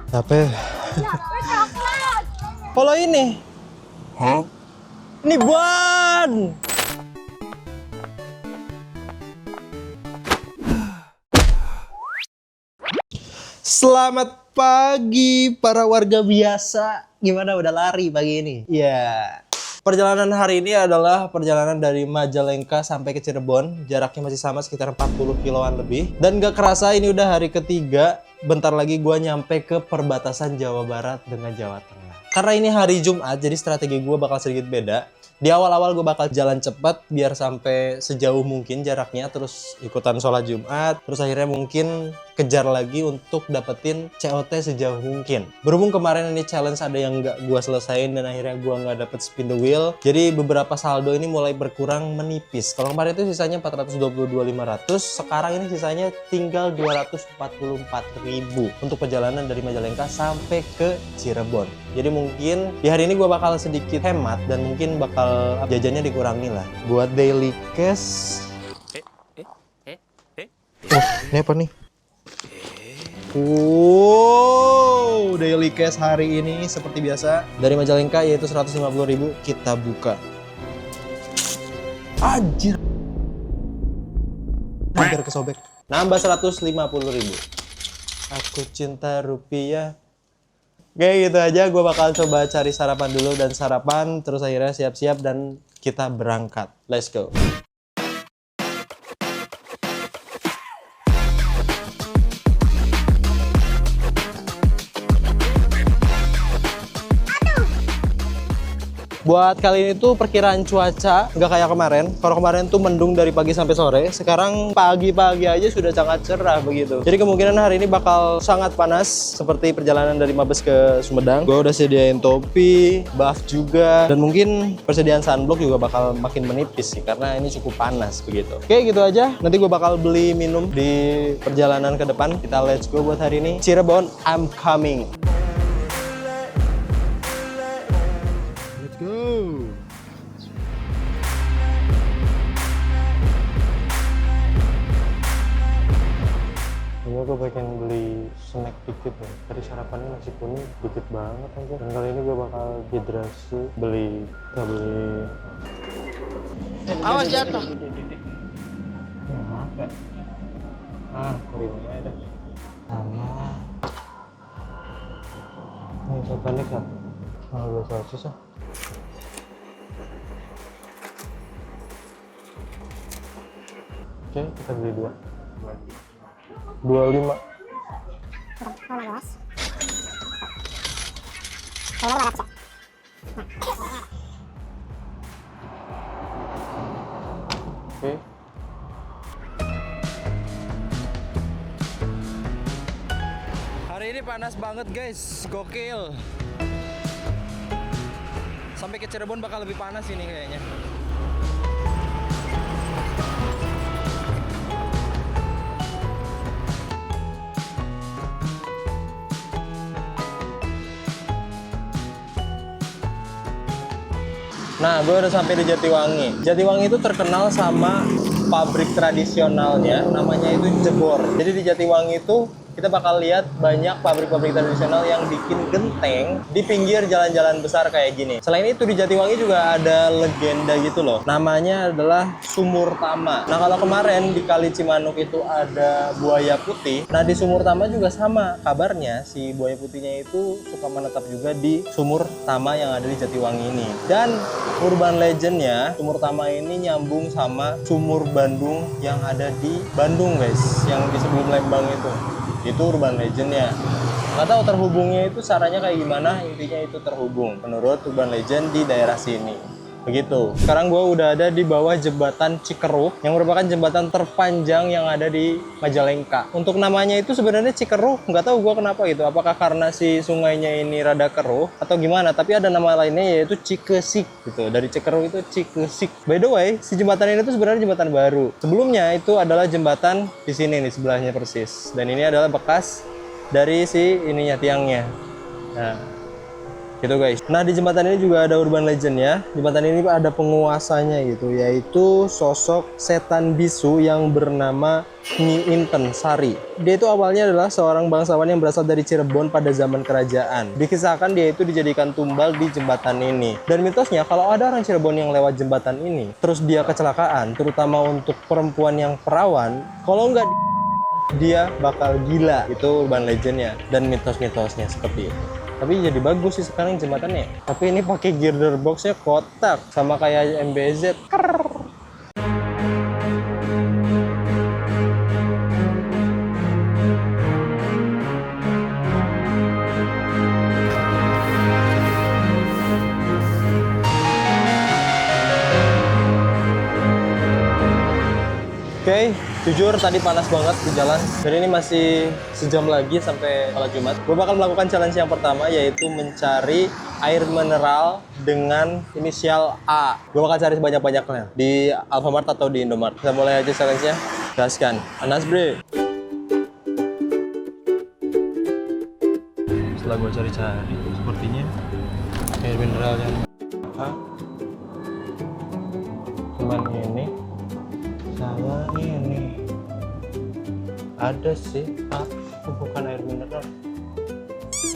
Capek. Kalau ini, ini ban. Selamat pagi para warga biasa. Gimana, udah lari pagi ini? Ya. Perjalanan hari ini adalah perjalanan dari Majalengka sampai ke Cirebon. Jaraknya masih sama, sekitar 40 kiloan lebih. Dan gak kerasa ini udah hari ketiga. Bentar lagi gue nyampe ke perbatasan Jawa Barat dengan Jawa Tengah. Karena ini hari Jumat, jadi strategi gue bakal sedikit beda. Di awal-awal gue bakal jalan cepat biar sampai sejauh mungkin jaraknya, terus ikutan sholat Jumat, terus akhirnya mungkin kejar lagi untuk dapetin COT sejauh mungkin. Berhubung kemarin ini challenge ada yang nggak gue selesain dan akhirnya gue nggak dapet spin the wheel, jadi beberapa saldo ini mulai berkurang menipis. Kalau kemarin itu sisanya 422.500, sekarang ini sisanya tinggal 244.000 untuk perjalanan dari Majalengka sampai ke Cirebon. Jadi mungkin di hari ini gue bakal sedikit hemat dan mungkin bakal jajannya dikurangi lah. Buat daily cash. Ini apa nih? Wow, daily cash hari ini seperti biasa dari Majalengka yaitu 150.000. Kita buka. Anjir. Hampir kesobek. Nambah 150.000. Aku cinta rupiah. Oke, gitu aja. Gue bakal coba cari sarapan dulu dan sarapan. Terus akhirnya siap-siap dan kita berangkat. Let's go. Buat kali ini tuh perkiraan cuaca nggak kayak kemarin. Kalau kemarin tuh mendung dari pagi sampai sore. Sekarang pagi-pagi aja sudah sangat cerah begitu. Jadi kemungkinan hari ini bakal sangat panas. Seperti perjalanan dari Mabes ke Sumedang. Gue udah sediain topi, buff juga. Dan mungkin persediaan sunblock juga bakal makin menipis sih. Karena ini cukup panas begitu. Oke, gitu aja. Nanti gue bakal beli minum di perjalanan ke depan. Kita let's go buat hari ini. Cirebon, I'm coming. Gue pengen beli snack dikit ya. Tadi sarapannya nasi kuning dikit banget aja. Dan kali ini gue bakal hidrasi beli. Awas jatuh. Kuringnya ada. Sama. Ini saya panik ya. Kalau gue sosis ya. Oke, kita beli 2. 25. Oke. Hari ini panas banget guys, gokil. Sampai ke Cirebon bakal lebih panas ini kayaknya. Nah, gue udah sampai di Jatiwangi. Jatiwangi itu terkenal sama pabrik tradisionalnya, namanya itu Jebor. Jadi di Jatiwangi itu kita bakal lihat banyak pabrik-pabrik tradisional yang bikin genteng di pinggir jalan-jalan besar kayak gini. Selain itu di Jatiwangi juga ada legenda gitu loh. Namanya adalah Sumur Tama. Nah, kalau kemarin di Kali Cimanuk itu ada buaya putih. Nah, di Sumur Tama juga sama. Kabarnya si buaya putihnya itu suka menetap juga di Sumur Tama yang ada di Jatiwangi ini. Dan urban legendnya Sumur Tama ini nyambung sama Sumur Bandung yang ada di Bandung guys. Yang di sebelum Lembang itu. Itu urban legendnya. Nggak tahu terhubungnya itu caranya kayak gimana, intinya itu terhubung menurut urban legend di daerah sini. Begitu. Sekarang gue udah ada di bawah jembatan Cikeruh yang merupakan jembatan terpanjang yang ada di Majalengka. Untuk namanya itu sebenarnya Cikeruh, nggak tahu gue kenapa gitu. Apakah karena si sungainya ini rada keruh atau gimana? Tapi ada nama lainnya yaitu Cikesik gitu. Dari Cikeruh itu Cikesik. By the way, si jembatan ini tuh sebenarnya jembatan baru. Sebelumnya itu adalah jembatan di sini nih sebelahnya persis. Dan ini adalah bekas dari si ininya tiangnya. Nah, Gitu guys. Nah di jembatan ini juga ada urban legend ya. Jembatan ini ada penguasanya gitu, yaitu sosok setan bisu yang bernama Nyi Inten Sari. Dia itu awalnya adalah seorang bangsawan yang berasal dari Cirebon pada zaman kerajaan. Dikisahkan dia itu dijadikan tumbal di jembatan ini. Dan mitosnya kalau ada orang Cirebon yang lewat jembatan ini, terus dia kecelakaan, terutama untuk perempuan yang perawan, kalau nggak dia bakal gila. Itu urban legendnya dan mitos-mitosnya seperti itu. Tapi jadi bagus sih sekarang jembatannya. Tapi ini pakai girder boxnya kotak sama kayak MBZ. Oke, jujur tadi panas banget di jalan. Jadi ini masih sejam lagi sampai sholat Jumat. Gue bakal melakukan challenge yang pertama, yaitu mencari air mineral dengan inisial A. Gue bakal cari sebanyak-banyaknya di Alfamart atau di Indomart. Kita mulai aja challenge-nya. Gaskan. Anas bre. Setelah gue cari-cari, sepertinya air mineralnya A. Cuman ini. Sama ini ada sih, bukan air mineral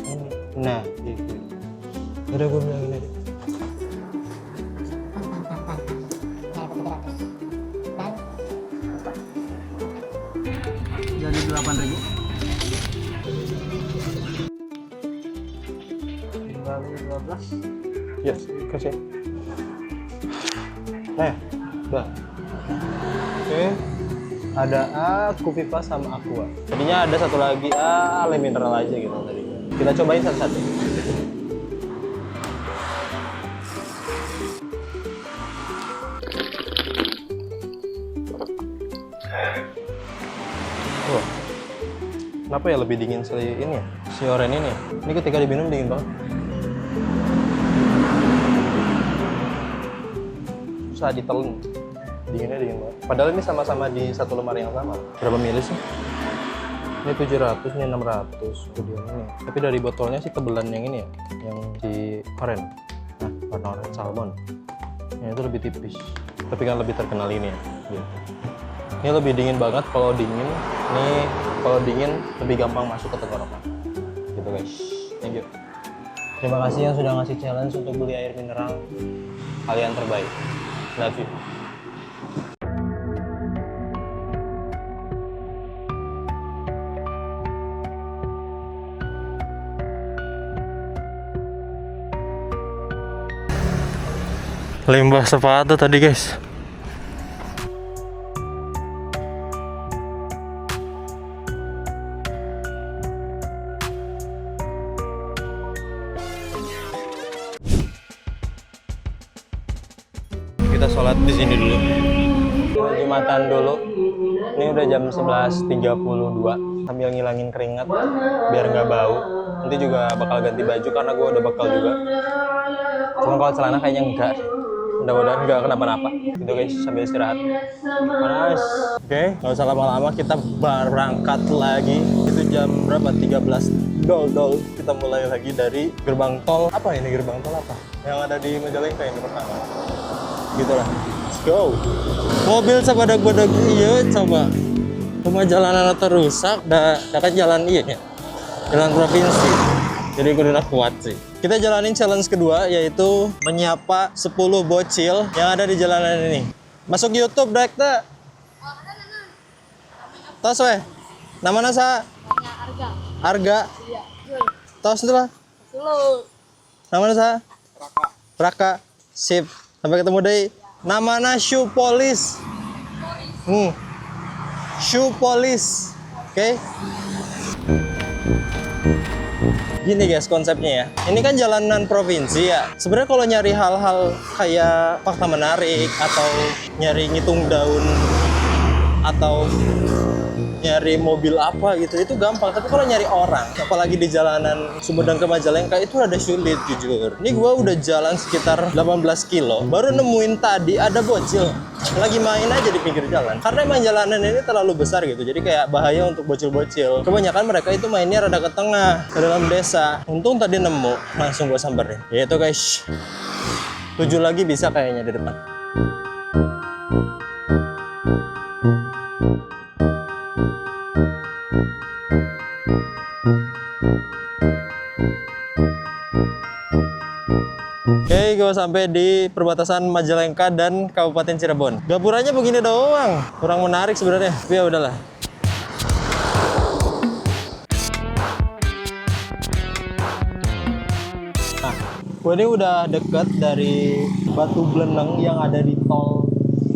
ini. Nah itu udah gue bilang ini deh. Jadi 8.000 kali 12. Yes, kasih. Udah. Oke, ada aku pipa sama aqua. Tadinya ada satu lagi le mineral aja gitu tadi. Kita cobain satu-satu. Wah, kenapa ya lebih dingin sekali ini ya? Si oren ini. Ini ketika diminum dingin banget. Susah ditelan. Dinginnya dingin banget. Padahal ini sama-sama di satu lemari yang sama. Berapa mili sih? Ini 700, ini 600. Kemudian ini. Tapi dari botolnya sih tebelan yang ini ya, yang si oren. Nah, warna oren salmon. Yang itu lebih tipis. Tapi kan lebih terkenal ini ya. Gitu. Ini lebih dingin banget kalau dingin. Ini kalau dingin lebih gampang masuk ke tenggorokan. Gitu guys. Thank you. Terima kasih yang sudah ngasih challenge untuk beli air mineral. Kalian terbaik. Love you. Limbah sepatu tadi guys. Kita sholat di sini dulu. Jumatan dulu. Ini udah jam 11.32. Sambil ngilangin keringat biar nggak bau. Nanti juga bakal ganti baju karena gue udah bekal juga. Cuma kalau celana kayaknya enggak. Mudah-mudahan nggak kenapa-napa. Gitu guys, sambil istirahat. Panas. Oke, nggak usah lama-lama, kita berangkat lagi. Itu jam berapa? 13 dol. Kita mulai lagi dari gerbang tol. Apa ini gerbang tol apa? Yang ada di Majalengka yang pertama. Gitu lah. Let's go. Mobil sebadak-badak iya coba. Cuma jalanan rusak, dah kan jalan iya ya. Jalan provinsi. Jadi gue udah kuat sih. Kita jalanin challenge kedua, yaitu menyapa 10 bocil yang ada di jalanan ini. Masuk YouTube, Dek, tak? Tos weh. Namanya sa? Arga. Arga. Iya. Tos itu lah. Dulu. Namanya sa? Raka. Sip. Sampai ketemu deh. Namanya Shoe Police. Shoe Police. Oke. Gini guys konsepnya ya. Ini kan jalanan provinsi ya. Sebenarnya kalau nyari hal-hal kayak fakta menarik atau nyari ngitung daun atau nyari mobil apa gitu itu gampang, tapi kalau nyari orang apalagi di jalanan Sumedang ke Majalengka itu rada sulit jujur. Ini gua udah jalan sekitar 18 kilo baru nemuin tadi ada bocil lagi main aja di pinggir jalan, karena emang jalanan ini terlalu besar gitu, jadi kayak bahaya untuk bocil-bocil. Kebanyakan mereka itu mainnya rada ke tengah, ke dalam desa. Untung tadi nemu, langsung gua samperin. Ya itu guys, 7 lagi bisa kayaknya di depan. Oke, gue sampai di perbatasan Majalengka dan Kabupaten Cirebon. Gapurannya begini doang, kurang menarik sebenarnya. Tapi ya udahlah. Nah, gue ini udah deket dari Batu Bleneng yang ada di tol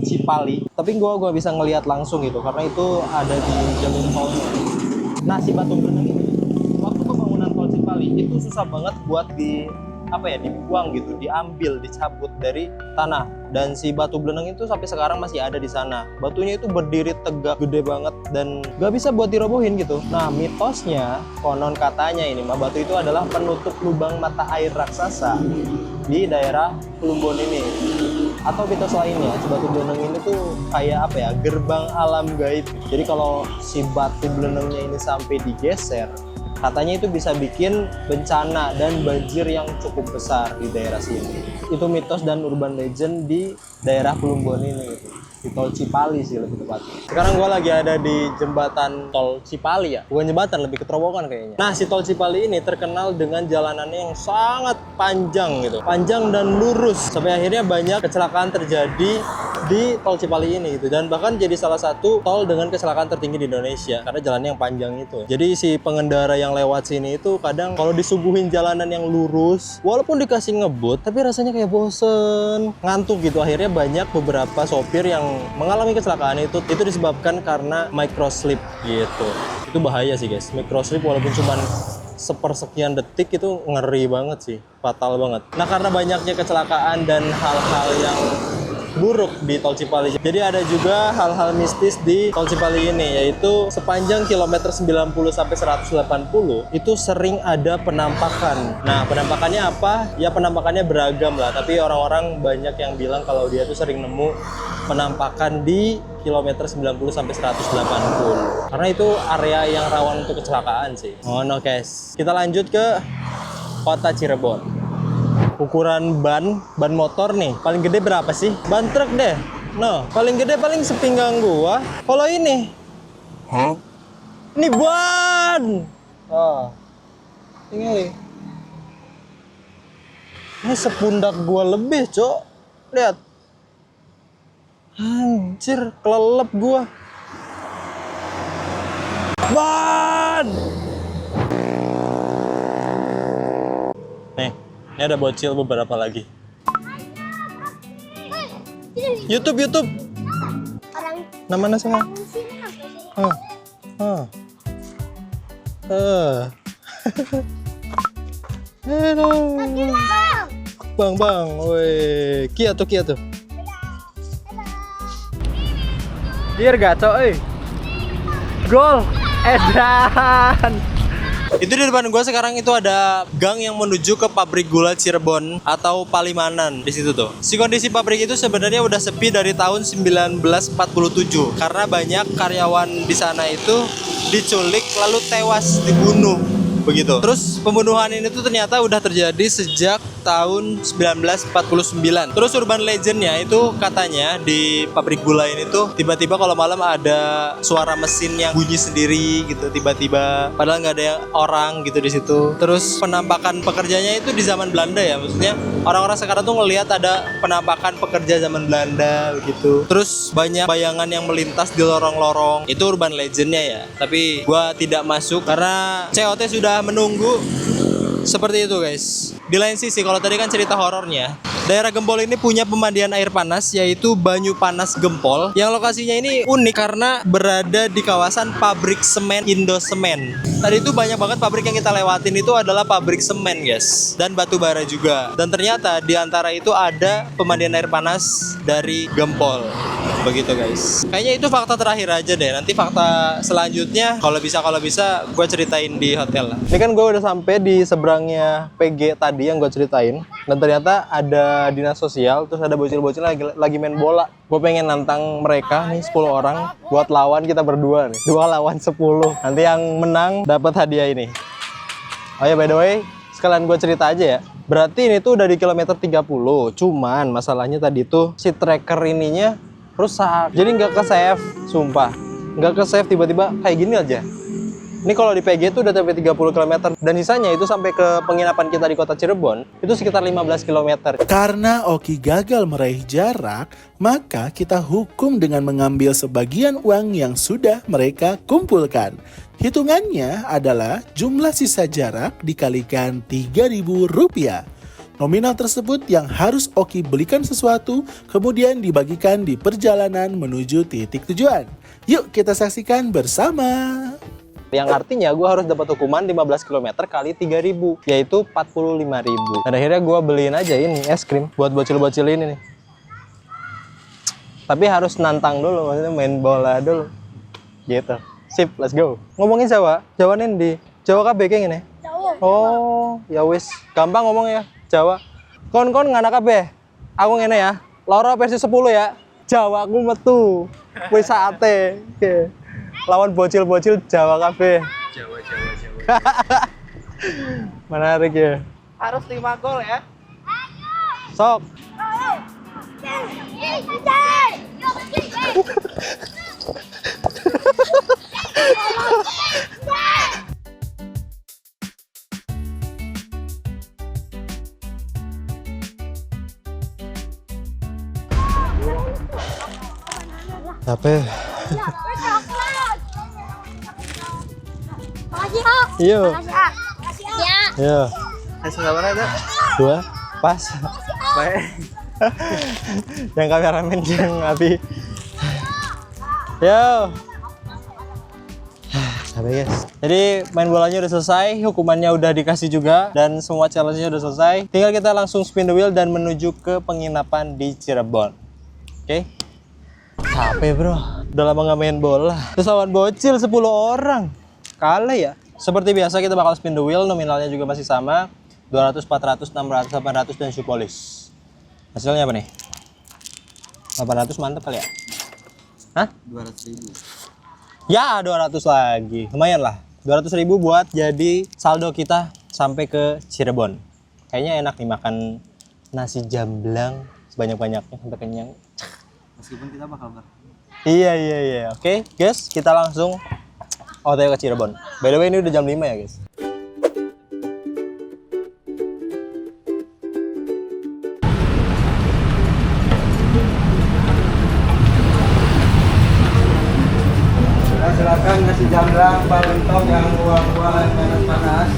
Cipali. Tapi gue bisa ngelihat langsung gitu, karena itu ada di jalur tolnya. Nah, si Batu Bleneng ini, waktu pembangunan tol Cipali itu susah banget buat dibuang gitu, diambil, dicabut dari tanah. Dan si Batu Bleneng itu sampai sekarang masih ada di sana. Batunya itu berdiri tegak, gede banget dan gak bisa buat dirobohin gitu. Nah, mitosnya, konon katanya ini mah batu itu adalah penutup lubang mata air raksasa di daerah Plumbon ini. Atau mitos lainnya, si Batu Bleneng ini tuh kayak apa ya, gerbang alam gaib. Jadi kalau si Batu Blenengnya ini sampai digeser, katanya itu bisa bikin bencana dan banjir yang cukup besar di daerah sini. Itu mitos dan urban legend di daerah Plumbon ini gitu. Di tol Cipali sih lebih tepatnya. Sekarang gue lagi ada di jembatan tol Cipali ya. Bukan jembatan, lebih ke terowongan kayaknya. Nah, si tol Cipali ini terkenal dengan jalanannya yang sangat panjang gitu. Panjang dan lurus. Sampai akhirnya banyak kecelakaan terjadi di tol Cipali ini gitu. Dan bahkan jadi salah satu tol dengan kecelakaan tertinggi di Indonesia karena jalannya yang panjang itu. Jadi si pengendara yang lewat sini itu kadang kalau disuguhin jalanan yang lurus, walaupun dikasih ngebut, tapi rasanya kayak bosen, ngantuk gitu. Akhirnya banyak beberapa sopir yang mengalami kecelakaan itu disebabkan karena microslip gitu. Itu bahaya sih guys, microslip walaupun cuman sepersekian detik itu ngeri banget sih, fatal banget. Nah, karena banyaknya kecelakaan dan hal-hal yang buruk di tol Cipali, jadi ada juga hal-hal mistis di tol Cipali ini, yaitu sepanjang kilometer 90 sampai 180 itu sering ada penampakan. Nah, penampakannya apa? Ya penampakannya beragam lah, tapi orang-orang banyak yang bilang kalau dia tuh sering nemu penampakan di kilometer 90 sampai 180. Karena itu area yang rawan untuk kecelakaan sih. Oh no guys. Kita lanjut ke kota Cirebon. Ukuran ban motor nih paling gede berapa sih? Ban truk deh. No, paling gede paling sepinggang gua. Kalau ini, ini ban. Oh, ini sepundak gua lebih, Cok. Lihat. Anjir, kelelep gua. Ban. Nih, ini ada bocil beberapa lagi. YouTube. Namanya siapa? Halo. Bang, woi, Kia tuh. Biar gaco, Gol, edan. Itu di depan gua sekarang itu ada gang yang menuju ke pabrik gula Cirebon atau Palimanan di situ tuh. Si kondisi pabrik itu sebenarnya udah sepi dari tahun 1947 karena banyak karyawan di sana itu diculik lalu tewas dibunuh begitu. Terus pembunuhan ini tuh ternyata udah terjadi sejak tahun 1949. Terus urban legendnya itu katanya di pabrik gula ini tuh tiba-tiba kalau malam ada suara mesin yang bunyi sendiri gitu tiba-tiba, padahal nggak ada orang gitu di situ. Terus penampakan pekerjanya itu di zaman Belanda ya, maksudnya orang-orang sekarang tuh ngelihat ada penampakan pekerja zaman Belanda begitu. Terus banyak bayangan yang melintas di lorong-lorong. Itu urban legendnya ya, tapi gua tidak masuk karena COT sudah menunggu. Seperti itu guys. Di lain sisi, kalau tadi kan cerita horornya, Daerah Gempol ini punya pemandian air panas yaitu Banyu Panas Gempol. Yang lokasinya ini unik karena berada di kawasan pabrik semen Indosemen. Tadi itu banyak banget pabrik yang kita lewatin itu adalah pabrik semen, guys, dan batu bara juga. Dan ternyata di antara itu ada pemandian air panas dari Gempol. Begitu, guys. Kayaknya itu fakta terakhir aja deh. Nanti fakta selanjutnya kalau bisa gue ceritain di hotel lah. Ini kan gue udah sampai di seberangnya PG tadi yang gue ceritain. Dan ternyata ada dinas sosial, terus ada bocil-bocil lagi main bola. Gue pengen nantang mereka nih 10 orang buat lawan kita berdua nih. 2 lawan 10. Nanti yang menang dapat hadiah ini. Oh ya, by the way, sekalian gue cerita aja ya. Berarti ini tuh udah di kilometer 30. Cuman masalahnya tadi tuh si tracker ininya rusak. Jadi nggak ke save, sumpah. Nggak ke save, tiba-tiba kayak gini aja. Ini kalau di PG itu udah sampai 30 km. Dan sisanya itu sampai ke penginapan kita di kota Cirebon, itu sekitar 15 km. Karena Oki gagal meraih jarak, maka kita hukum dengan mengambil sebagian uang yang sudah mereka kumpulkan. Hitungannya adalah jumlah sisa jarak dikalikan Rp3.000. Nominal tersebut yang harus Oki belikan sesuatu, kemudian dibagikan di perjalanan menuju titik tujuan. Yuk kita saksikan bersama. Yang artinya gue harus dapat hukuman 15 km kali 3.000, yaitu 45.000. Dan akhirnya gue beliin aja ini es krim buat bocil-bocil ini nih. Tapi harus nantang dulu, maksudnya main bola dulu. Gitu. Sip, let's go. Ngomongin Jawa, Jawa Nendi. Jawa kabeh kayak gini. Oh, ya wis. Gampang ngomong ya, Jawa. Kon-kon nganak kabeh. Aku ngene ya. Loro versi 10 ya. Jawa aku metu. Wis saate. Oke. Lawan bocil-bocil Jawa kabeh. Jawa. Menarik ya. Harus 5 gol ya. Sok. Capek. Iya. Iya. Seberapa ada? 2. Pas. Baik. Yang kameramen yang Abi. Yo. Sampai guys. Jadi main bolanya udah selesai, hukumannya udah dikasih juga, dan semua challenge-nya udah selesai. Tinggal kita langsung spin the wheel dan menuju ke penginapan di Cirebon. Oke? Capek bro. Udah lama nggak main bola. Terus lawan bocil 10 orang. Kalah ya. Seperti biasa kita bakal spin the wheel, nominalnya juga masih sama. 200, 400, 600, 800, dan Shoepolish. Hasilnya apa nih? 800 mantep kali ya? Hah? 200.000. Ya 200 lagi, lumayan lah. 200.000 buat jadi saldo kita sampai ke Cirebon. Kayaknya enak nih makan nasi jamblang sebanyak-banyaknya sampai kenyang. Meskipun kita bakal Iya. Oke, guys, kita langsung OTW ke Cirebon. By the way, ini udah jam 5 ya, guys. silakan nasi jamblang, balentong yang buah-buahan panas-panas.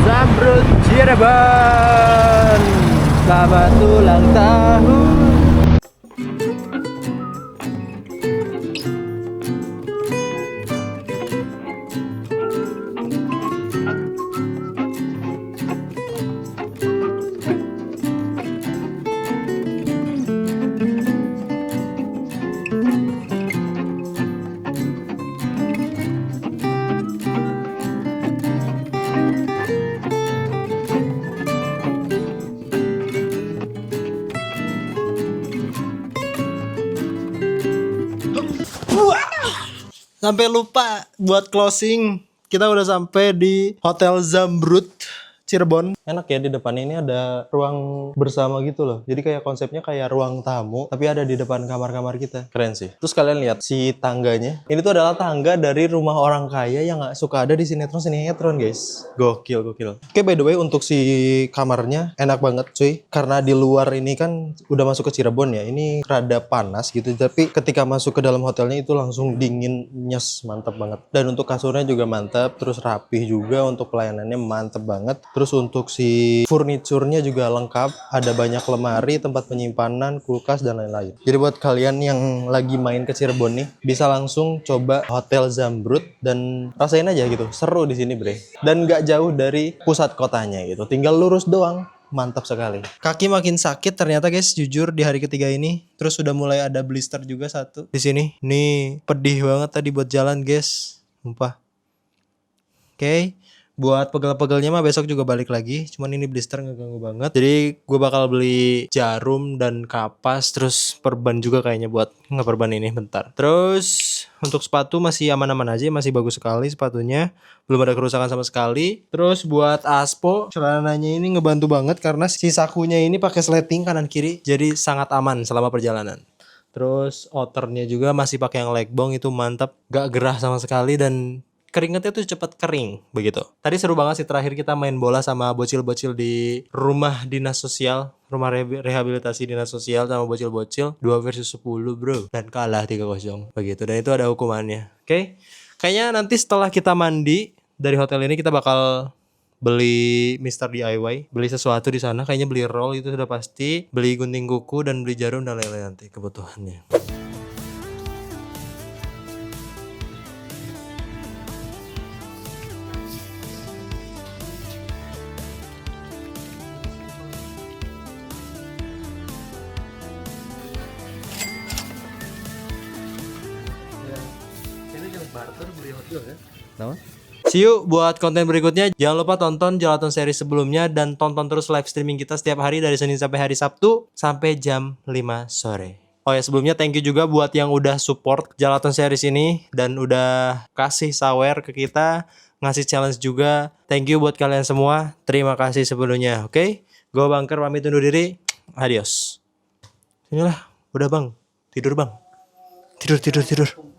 Zamrud Cirebon, selamat ulang tahun. Sampai lupa buat closing. Kita udah sampai di Hotel Zamrud Cirebon. Enak ya, di depan ini ada ruang bersama gitu loh. Jadi kayak konsepnya kayak ruang tamu, tapi ada di depan kamar-kamar kita. Keren sih. Terus kalian lihat si tangganya. Ini tuh adalah tangga dari rumah orang kaya yang nggak suka ada di sinetron guys. Gokil. Oke, by the way untuk si kamarnya enak banget cuy. Karena di luar ini kan udah masuk ke Cirebon ya. Ini rada panas gitu. Tapi ketika masuk ke dalam hotelnya itu langsung dingin nyes, mantap banget. Dan untuk kasurnya juga mantap. Terus rapih juga, untuk pelayanannya mantap banget. Terus untuk si furniturnya juga lengkap, ada banyak lemari, tempat penyimpanan, kulkas dan lain-lain. Jadi buat kalian yang lagi main ke Cirebon nih, bisa langsung coba Hotel Zamrud dan rasain aja gitu, seru di sini bre. Dan nggak jauh dari pusat kotanya gitu, tinggal lurus doang. Mantap sekali. Kaki makin sakit ternyata guys, jujur di hari ketiga ini. Terus sudah mulai ada blister juga satu di sini. Nih pedih banget tadi buat jalan guys, sumpah. Oke. Buat pegel-pegelnya mah besok juga balik lagi. Cuman ini blister ngeganggu banget. Jadi gue bakal beli jarum dan kapas. Terus perban juga kayaknya buat ngeperban ini bentar. Terus untuk sepatu masih aman-aman aja. Masih bagus sekali sepatunya. Belum ada kerusakan sama sekali. Terus buat aspo, celananya ini ngebantu banget. Karena si sakunya ini pakai sleting kanan kiri. Jadi sangat aman selama perjalanan. Terus outernya juga masih pakai yang legbong, itu mantap. Gak gerah sama sekali dan keringetnya tuh cepet kering begitu. Tadi seru banget sih, terakhir kita main bola sama bocil-bocil di rumah dinas sosial, rumah rehabilitasi dinas sosial sama bocil-bocil 2 versus 10 bro, dan kalah 3-0 begitu. Dan itu ada hukumannya. Oke. Kayaknya nanti setelah kita mandi dari hotel ini kita bakal beli Mr. DIY, beli sesuatu di sana, kayaknya beli roll itu sudah pasti, beli gunting kuku dan beli jarum dan lain-lain nanti kebutuhannya. See you buat konten berikutnya. Jangan lupa tonton Jalaton series sebelumnya dan tonton terus live streaming kita setiap hari dari Senin sampai hari Sabtu sampai jam 5 sore. Oh ya, sebelumnya thank you juga buat yang udah support Jalaton series ini dan udah kasih sawer ke kita, ngasih challenge juga. Thank you buat kalian semua. Terima kasih sebelumnya. Oke? Gue Bangker pamit undur diri. Adios. Inilah, udah bang. Tidur bang. Tidur.